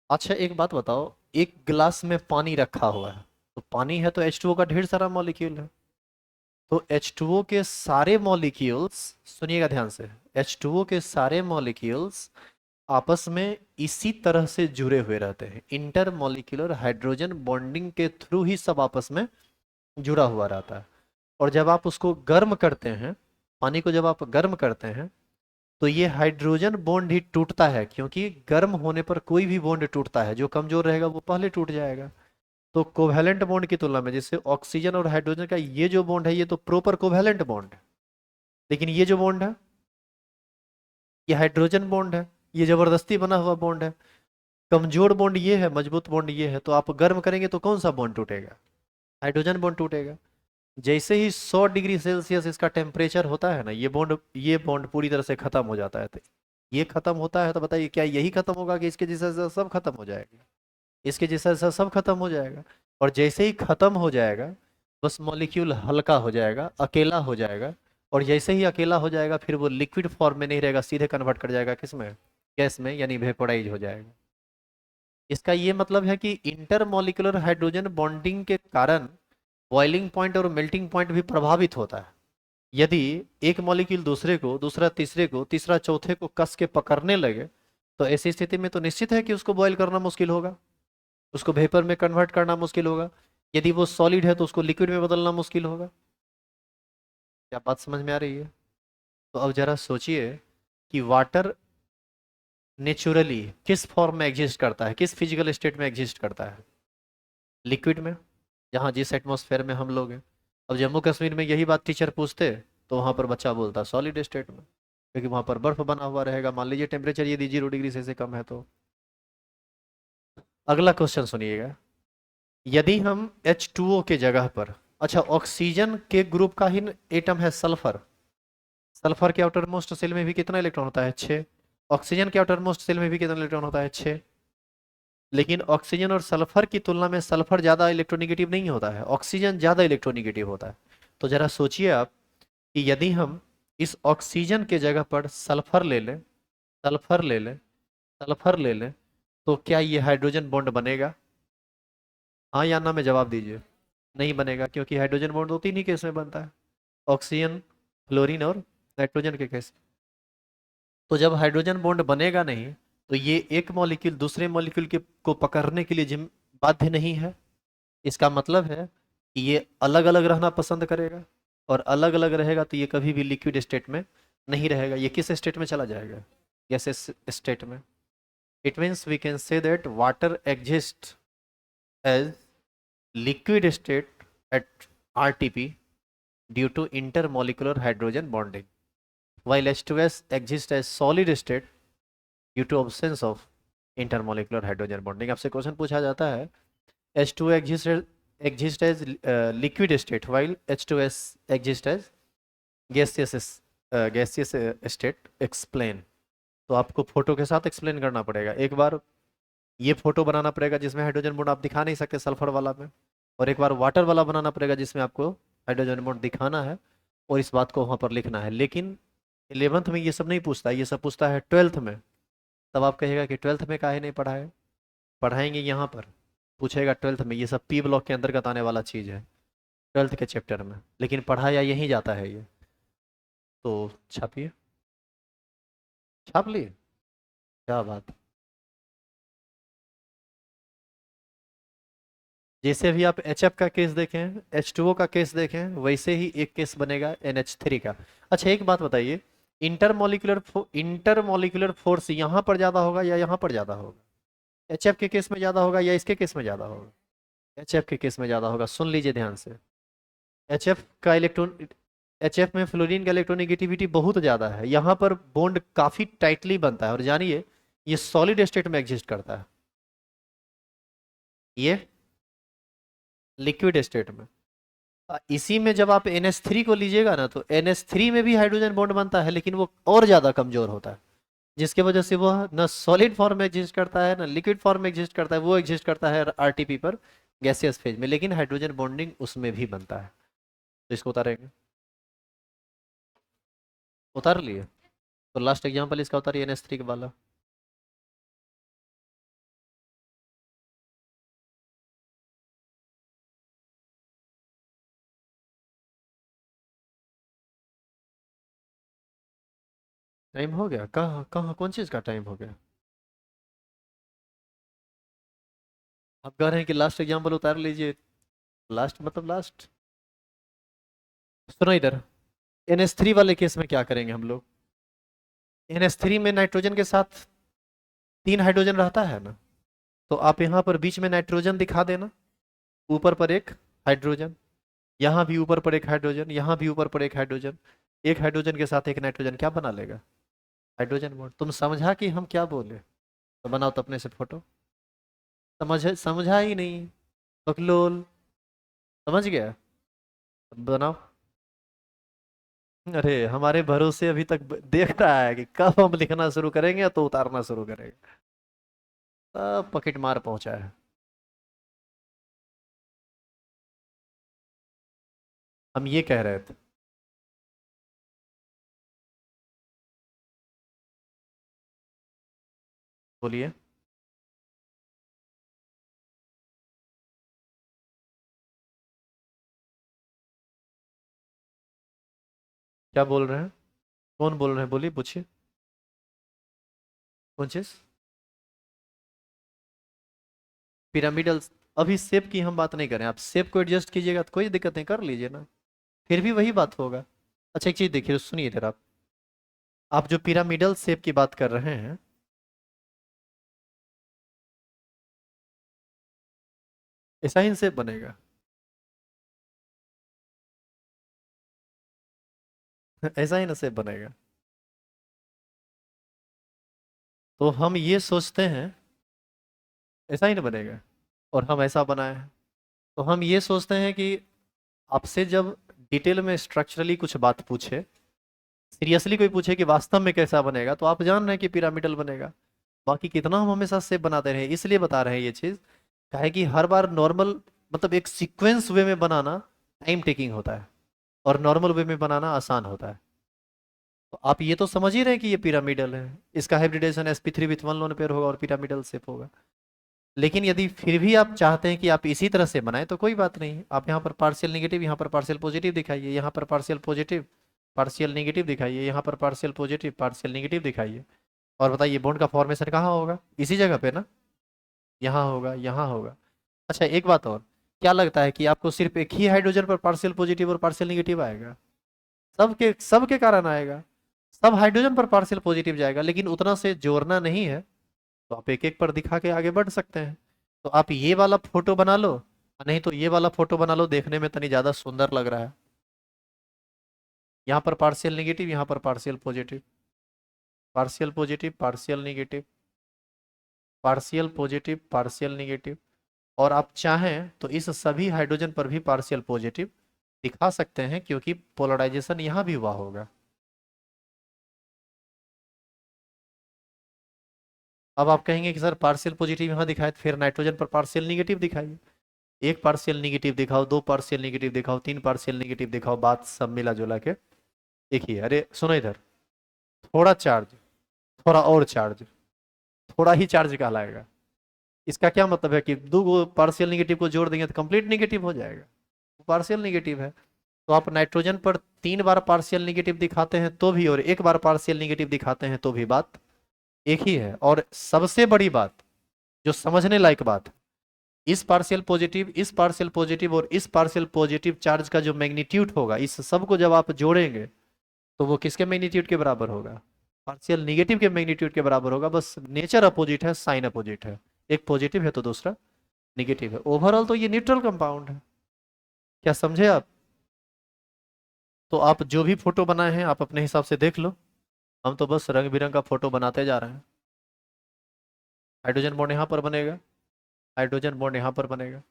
अच्छा एक बात बताओ, एक गिलास में पानी रखा हुआ है, तो पानी है तो H2O का ढेर सारा मॉलिक्यूल है। तो H2O के सारे मॉलिक्यूल्स, सुनिएगा ध्यान से, H2O के सारे मॉलिक्यूल्स आपस में इसी तरह से जुड़े हुए रहते हैं। इंटर मॉलिक्यूलर हाइड्रोजन बॉन्डिंग के थ्रू ही सब आपस में जुड़ा हुआ रहता है। और जब आप उसको गर्म करते हैं, पानी को जब आप गर्म करते हैं, तो ये हाइड्रोजन बॉन्ड ही टूटता है, क्योंकि गर्म होने पर कोई भी बॉन्ड टूटता है, जो कमजोर रहेगा वो पहले टूट जाएगा। तो कोवैलेंट बॉन्ड की तुलना में, जैसे ऑक्सीजन और हाइड्रोजन का ये जो बॉन्ड है, ये तो प्रॉपर कोवैलेंट बॉन्ड है। लेकिन ये जो बॉन्ड है, ये हाइड्रोजन बॉन्ड है, ये जबरदस्ती बना हुआ बॉन्ड है। कमजोर बॉन्ड ये है, मजबूत बॉन्ड ये है, तो आप गर्म करेंगे तो कौन सा बॉन्ड टूटेगा? हाइड्रोजन बॉन्ड टूटेगा। जैसे ही 100 डिग्री सेल्सियस इसका टेम्परेचर होता है ना, ये बॉन्ड पूरी तरह से खत्म हो जाता है। तो ये खत्म होता है तो बताइए क्या यही खत्म होगा कि इसके जैसा सब खत्म हो जाएगा? इसके जैसा सब खत्म हो जाएगा। और जैसे ही खत्म हो जाएगा, बस मॉलिक्यूल हल्का हो जाएगा, अकेला हो जाएगा। और जैसे ही अकेला हो जाएगा, फिर वो लिक्विड फॉर्म में नहीं रहेगा, सीधे कन्वर्ट कर जाएगा किसमें? गैस में, यानी वेपोराइज हो जाएगा। इसका ये मतलब है कि इंटरमॉलिक्यूलर हाइड्रोजन बॉन्डिंग के कारण बॉइलिंग पॉइंट और मेल्टिंग पॉइंट भी प्रभावित होता है। यदि एक मॉलिक्यूल दूसरे को, दूसरा तीसरे को, तीसरा चौथे को कस के पकड़ने लगे, तो ऐसी स्थिति में तो निश्चित है कि उसको बॉयल करना मुश्किल होगा, उसको वेपर में कन्वर्ट करना मुश्किल होगा। यदि वो सॉलिड है तो उसको लिक्विड में बदलना मुश्किल होगा। क्या बात समझ में आ रही है? तो अब जरा सोचिए कि वाटर नेचुरली किस फॉर्म में एग्जिस्ट करता है, किस फिजिकल स्टेट में एग्जिस्ट करता है? लिक्विड में, जहाँ जिस एटमॉस्फेयर में हम लोग हैं। अब जम्मू कश्मीर में यही बात टीचर पूछते, तो वहाँ पर बच्चा बोलता सॉलिड स्टेट में, क्योंकि वहाँ पर बर्फ बना हुआ रहेगा। मान लीजिए टेम्परेचर यदि 0 डिग्री से कम है तो। अगला क्वेश्चन सुनिएगा। यदि हम H2O के जगह पर, अच्छा ऑक्सीजन के ग्रुप का ही एटम है सल्फर। सल्फर के आउटर मोस्ट सेल में भी कितना इलेक्ट्रॉन होता है? 6। ऑक्सीजन के आउटर मोस्ट सेल में भी कितना इलेक्ट्रॉन होता है? 6। लेकिन ऑक्सीजन और सल्फर की तुलना में सल्फर ज्यादा इलेक्ट्रोनिगेटिव नहीं होता है, ऑक्सीजन ज्यादा इलेक्ट्रोनिगेटिव होता है। तो जरा सोचिए आप कि यदि हम इस ऑक्सीजन के जगह पर सल्फर ले लें, सल्फर ले लें, सल्फर ले लें, तो क्या ये हाइड्रोजन बॉन्ड बनेगा? हाँ या ना में जवाब दीजिए। नहीं बनेगा, क्योंकि हाइड्रोजन बॉन्ड दो तीन ही केस में बनता है, ऑक्सीजन, फ्लोरीन और नाइट्रोजन के केस। तो जब हाइड्रोजन बॉन्ड बनेगा नहीं, तो ये एक मॉलिक्यूल दूसरे मॉलिक्यूल के को पकड़ने के लिए जिम बाध्य नहीं है। इसका मतलब है कि ये अलग अलग रहना पसंद करेगा, और अलग अलग रहेगा तो ये कभी भी लिक्विड स्टेट में नहीं रहेगा। ये किस स्टेट में चला जाएगा? गैसेस स्टेट में। It means we can say that water exist as liquid state at RTP due to intermolecular hydrogen bonding, while H2S exists as solid state due to absence of intermolecular hydrogen bonding। आपसे question पूछा जाता है H2O exist as liquid state while H2S exist as gaseous state, explain। तो आपको photo के साथ explain करना पड़ेगा। एक बार ये फोटो बनाना पड़ेगा जिसमें हाइड्रोजन बॉन्ड आप दिखा नहीं सकते सल्फर वाला में, और एक बार वाटर वाला बनाना पड़ेगा जिसमें आपको हाइड्रोजन बॉन्ड दिखाना है, और इस बात को वहां पर लिखना है। लेकिन 11th में ये सब नहीं पूछता, ये सब पूछता है 12th में। तब आप कहेगा कि 12th में काहे नहीं पढ़ाए? पढ़ाएंगे यहाँ पर, पूछेगा 12th में। ये सब पी ब्लॉक के अंतर्गत आने वाला चीज़ है 12th के चैप्टर में, लेकिन पढ़ाया यहीं जाता है ये। तो छापिए, छाप लिए, क्या बात। जैसे भी आप HF का केस देखें, H2O का केस देखें, वैसे ही एक केस बनेगा NH3 का। अच्छा एक बात बताइए, इंटरमॉलिक्यूलर फोर्स यहाँ पर ज़्यादा होगा या यहाँ पर ज़्यादा होगा? HF के केस में ज़्यादा होगा या इसके केस में ज़्यादा होगा? HF के केस में ज़्यादा होगा। सुन लीजिए ध्यान से। HF का इलेक्ट्रॉन, HF में फ्लोरीन का इलेक्ट्रोनिगेटिविटी बहुत ज़्यादा है, यहाँ पर बॉन्ड काफ़ी टाइटली बनता है। और जानिए ये सॉलिड स्टेट में एग्जिस्ट करता है, ये लिक्विड स्टेट में। इसी में जब आप NH3 को लीजिएगा ना, तो NH3 में भी हाइड्रोजन बॉन्ड बनता है, लेकिन वो और ज्यादा कमजोर होता है, जिसके वजह से वो ना सॉलिड फॉर्म में एग्जिस्ट करता है ना लिक्विड फॉर्म में एग्जिस्ट करता है। वो एग्जिस्ट करता है RTP पर, गैसियस फेज में, लेकिन हाइड्रोजन बॉन्डिंग उसमें भी बनता है। तो इसको उतारेंगे, उतार लिए। तो लास्ट एग्जाम्पल इसका उतारिए NH3 वाला। टाइम हो गया? कहाँ कहाँ कौन चीज का टाइम हो गया? आप कह रहे हैं कि लास्ट एग्जाम्पल उतार लीजिए। लास्ट मतलब लास्ट। सुनो इधर, NH3 वाले केस में क्या करेंगे हम लोग? NH3 में नाइट्रोजन के साथ 3 हाइड्रोजन रहता है ना, तो आप यहाँ पर बीच में नाइट्रोजन दिखा देना, ऊपर पर एक हाइड्रोजन, यहाँ भी ऊपर पर एक हाइड्रोजन, यहाँ भी ऊपर पर एक हाइड्रोजन। एक हाइड्रोजन के साथ एक नाइट्रोजन क्या बना लेगा? हाइड्रोजन बॉन्ड, तुम समझा कि हम क्या बोले? तो बनाओ तो अपने से फोटो। समझा ही नहीं, बकलोल। समझ गया? बनाओ। अरे हमारे भरोसे अभी तक देख रहा है कि कब हम लिखना शुरू करेंगे तो उतारना शुरू करेंगे। सब पॉकेट मार पहुंचा है। हम ये कह रहे थे। बोलिए। क्या बोल रहे हैं? कौन बोल रहे हैं? बोलिए, पूछिए। कौन चीज? पिरामिडल? अभी शेप की हम बात नहीं करें, आप शेप को एडजस्ट कीजिएगा तो कोई दिक्कत नहीं, कर लीजिए ना। फिर भी वही बात होगा। अच्छा एक चीज देखिए, सुनिए इधर आप जो पिरामिडल शेप की बात कर रहे हैं, ऐसा ही शेप बनेगा। ऐसा ही ना शेप बनेगा। तो हम ये सोचते हैं, ऐसा ही ना बनेगा। और हम ऐसा बनाए हैं। तो हम ये सोचते हैं कि आपसे जब डिटेल में स्ट्रक्चरली कुछ बात पूछे, सीरियसली कोई पूछे कि वास्तव में कैसा बनेगा, तो आप जान रहे हैं कि पिरामिडल बनेगा। बाकी कितना हम हमेशा शेप बनाते रहे, इसलिए बता रहे हैं ये चीज। काहे कि हर बार नॉर्मल, मतलब एक सीक्वेंस वे में बनाना टाइम टेकिंग होता है, और नॉर्मल वे में बनाना आसान होता है। तो आप ये तो समझ ही रहे हैं कि ये पिरामिडल है। इसका hybridisation sp3 with one lone pair होगा और पिरामिडल शेप होगा। लेकिन यदि फिर भी आप चाहते हैं कि आप इसी तरह से बनाएं तो कोई बात नहीं, आप यहाँ पर पार्शियल निगेटिव, यहाँ पर पार्शियल पॉजिटिव दिखाइए, यहाँ पर पार्शियल पॉजिटिव पार्शियल निगेटिव दिखाइए, यहाँ पर पार्शियल पॉजिटिव पार्शियल निगेटिव दिखाइए। और बताइए बॉन्ड का फॉर्मेशन कहाँ होगा? इसी जगह पे ना। यहाँ होगा, यहाँ होगा। अच्छा एक बात और, क्या लगता है कि आपको सिर्फ एक ही हाइड्रोजन पर पार्शियल पॉजिटिव और पार्शियल निगेटिव आएगा? सबके सबके कारण आएगा। सब हाइड्रोजन पर पार्शियल पॉजिटिव जाएगा, लेकिन उतना से जोड़ना नहीं है। तो आप एक एक पर दिखा के आगे बढ़ सकते हैं। तो आप ये वाला फोटो बना लो, नहीं तो ये वाला फोटो बना लो, देखने में तनी ज्यादा सुंदर लग रहा है। यहाँ पर पार्शियल निगेटिव, यहाँ पर partial positive, partial positive partial negative, partial positive partial negative. और आप चाहें तो इस सभी हाइड्रोजन पर भी पार्शियल पॉजिटिव दिखा सकते हैं, क्योंकि पोलराइजेशन यहाँ भी हुआ होगा। अब आप कहेंगे कि सर पार्शियल पॉजिटिव यहाँ दिखाए तो फिर नाइट्रोजन पर पार्शियल निगेटिव दिखाइए। एक पार्शियल निगेटिव दिखाओ, दो पार्शियल निगेटिव दिखाओ, तीन पार्शियल निगेटिव दिखाओ, बात सब मिला जुला के एक ही है। अरे सुनो इधर, थोड़ा चार्ज, थोड़ा और चार्ज, थोड़ा ही चार्ज कहलाएगा। इसका क्या मतलब है कि दो पार्शियल निगेटिव को जोड़ देंगे तो कंप्लीट निगेटिव हो जाएगा, पार्शियल निगेटिव है। तो आप नाइट्रोजन पर तीन बार पार्शियल निगेटिव दिखाते हैं तो भी, और एक बार पार्शियल निगेटिव दिखाते हैं तो भी बात एक ही है। और सबसे बड़ी बात, जो समझने लायक बात, इस पार्शियल पॉजिटिव, इस पार्शियल पॉजिटिव और इस पार्शियल पॉजिटिव चार्ज का जो मैग्नीट्यूड होगा, इस सब को जब आप जोड़ेंगे तो वो किसके मैग्नीट्यूड के बराबर होगा? पार्शियल निगेटिव के मैग्नीट्यूड के बराबर होगा। बस नेचर अपोजिट है, साइन अपोजिट है। एक पॉजिटिव है तो दूसरा निगेटिव है। ओवरऑल तो ये न्यूट्रल कंपाउंड है। क्या समझे आप? तो आप जो भी फोटो बनाए हैं आप अपने हिसाब से देख लो। हम तो बस रंग बिरंग का फोटो बनाते जा रहे हैं। हाइड्रोजन बॉन्ड यहाँ पर बनेगा, हाइड्रोजन बॉन्ड यहाँ पर बनेगा।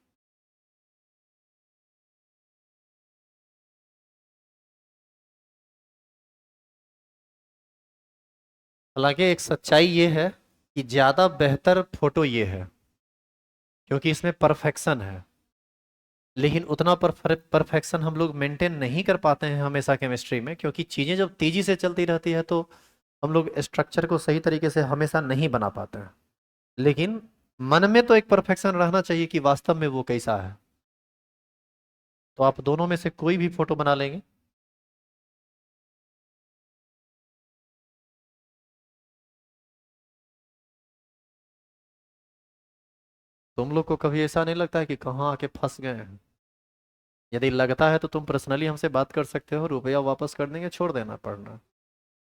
हालांकि एक सच्चाई ये है कि ज्यादा बेहतर फोटो ये है, क्योंकि इसमें परफेक्शन है। लेकिन उतना परफेक्शन हम लोग मेंटेन नहीं कर पाते हैं हमेशा केमिस्ट्री में, क्योंकि चीजें जब तेजी से चलती रहती है तो हम लोग स्ट्रक्चर को सही तरीके से हमेशा नहीं बना पाते हैं। लेकिन मन में तो एक परफेक्शन रहना चाहिए कि वास्तव में वो कैसा है। तो आप दोनों में से कोई भी फोटो बना लेंगे। तुम लोग को कभी ऐसा नहीं लगता है कि कहाँ आके फंस गए हैं? यदि लगता है तो तुम पर्सनली हमसे बात कर सकते हो, रुपया वापस कर देंगे, छोड़ देना पड़ना।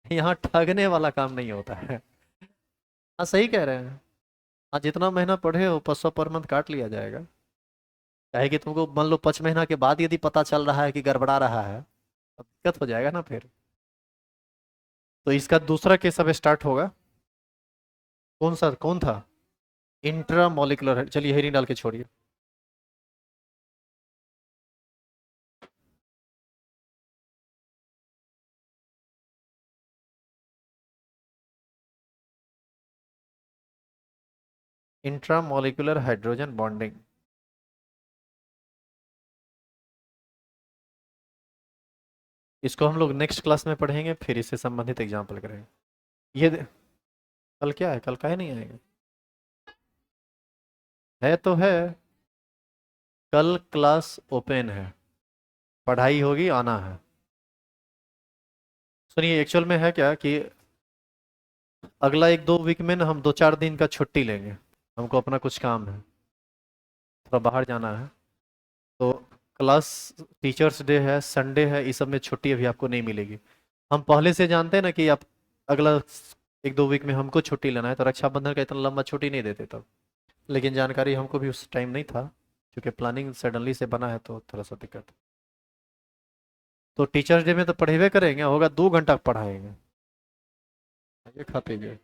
यहाँ ठगने वाला काम नहीं होता है। हाँ सही कह रहे हैं। हाँ जितना महीना पढ़े हो 500 पर मंथ काट लिया जाएगा। क्या है कि तुमको मान लो 5 महीना के बाद यदि पता चल रहा है कि गड़बड़ा रहा है, तो दिक्कत हो जाएगा ना फिर। तो इसका दूसरा केस अब स्टार्ट होगा। कौन था? Intra molecular. चलिए हेरिंग डाल के छोड़िए। Intra molecular hydrogen bonding. इसको हम लोग नेक्स्ट क्लास में पढ़ेंगे, फिर इससे संबंधित एग्जाम्पल करेंगे। कल क्या है? कल काहे नहीं आएगा? है तो है। कल क्लास ओपन है, पढ़ाई होगी, आना है। सुनिए, एक्चुअल में है क्या कि अगला 1-2 वीक में ना हम 2-4 दिन का छुट्टी लेंगे। हमको अपना कुछ काम है, थोड़ा बाहर जाना है। तो क्लास, टीचर्स डे है, संडे है, इस सब में छुट्टी अभी आपको नहीं मिलेगी। हम पहले से जानते हैं ना कि आप अगला 1-2 वीक में हमको छुट्टी लेना है, तो रक्षाबंधन का इतना लंबा छुट्टी नहीं देते तब। लेकिन जानकारी हमको भी उस टाइम नहीं था, क्योंकि प्लानिंग सडनली से बना है, तो थोड़ा सा दिक्कत है। तो टीचर्स डे में तो पढ़ेबे करेंगे, होगा 2 घंटा पढ़ाएंगे। ये खा पीजिए।